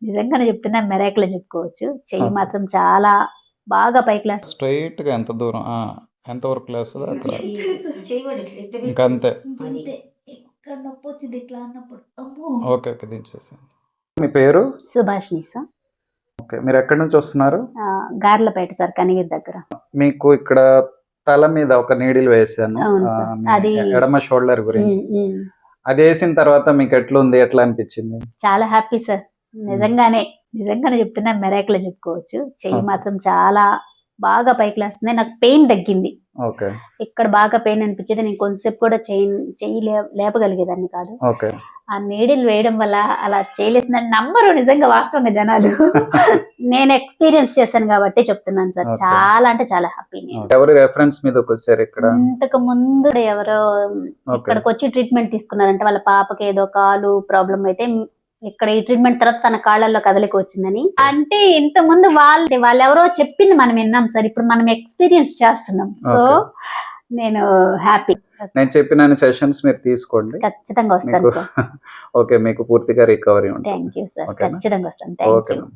నిజంగానే చెప్తున్నా మిరాకిల్ అని చెప్పుకోవచ్చు. చెయ్యి ఓకే. మాత్రం చాలా బాగా పైకి లేస్తది. స్ట్రెయిట్‌గా ఎంత దూరం ఎంత వరకు లేస్తదో అక్కడ. చెయ్యి కూడా ఇట్లా ఇట్లా ఇంకా అంతే. ఇంకంతే. ఎక్కడ నొప్పొచ్చింది ఇట్లా అన్నప్పుడు. అమ్మో! ఓకే. ఓకే. దించేసేయండి. మీ పేరు? సుభాషిణి సార్. ఓకే. మీరు ఎక్కడి నుంచి వస్తున్నారు? గార్లపేట సార్ కనిగిరి దగ్గర. మీకు ఇక్కడ తల మీద ఒక నీడిల్ వేశాను. అవును సార్. మీ అది ఎడమ షోల్డర్ గురించి. అది వేసిన తర్వాత మీకు ఎట్లుంది? ఎట్లా అనిపించింది? చాలా హ్యాపీ సార్. నిజంగానే చెప్తున్నా మిరాకిల్ అని చెప్పుకోవచ్చు. చెయ్యి ఓకే. మాత్రం చాలా బాగా పైకి లేస్తుంది. నాకు పెయిన్ తగ్గింది. ఓకే. ఇక్కడ బాగా పెయిన్ అనిపించేది. నేను కొంతసేపు కూడా చెయ్యి లేపగలిగేదాన్ని కాదు. ఓకే. ఆ నీడిల్ వేయడం వల్ల అలా చేయలేసిందని నమ్మరు నిజంగా వాస్తవంగా జనాలు. నేను ఎక్స్పీరియన్స్ చేశాను కాబట్టి చెప్తున్నాను సార్. ఓకే. చాలా అంటే చాలా హ్యాపీ నేను. ఎవరి రెఫరెన్స్ మీదకి వచ్చారు ఇక్కడ? ఇంతకు ముందు ఎవరో ఓకే. ఇక్కడికి వచ్చి ట్రీట్మెంట్ తీసుకున్నారంటే వాళ్ళ పాపకి ఏదో కాలు ప్రాబ్లం అయితే ఇక్కడ ఈ ట్రీట్మెంట్ తర్వాత తన కాళ్ళల్లో కదలిక వచ్చిందని. అంటే ఇంత ముందు వాళ్ళు ఎవరో చెప్పింది మనం విన్నాం సార్. ఇప్పుడు మనం ఎక్స్పీరియన్స్ చేస్తున్నాం. So okay. నేను హ్యాపీ. నేను చెప్పిన సెషన్స్ మీరు తీసుకోండి. ఖచ్చితంగా వస్తాను మీకు సార్. ఓకే. మీకు పూర్తిగా రికవరీ ఉంటుంది. Thank you sir. ఓకేనా? ఖచ్చితంగా వస్తాను. Thank okay you. మేడం.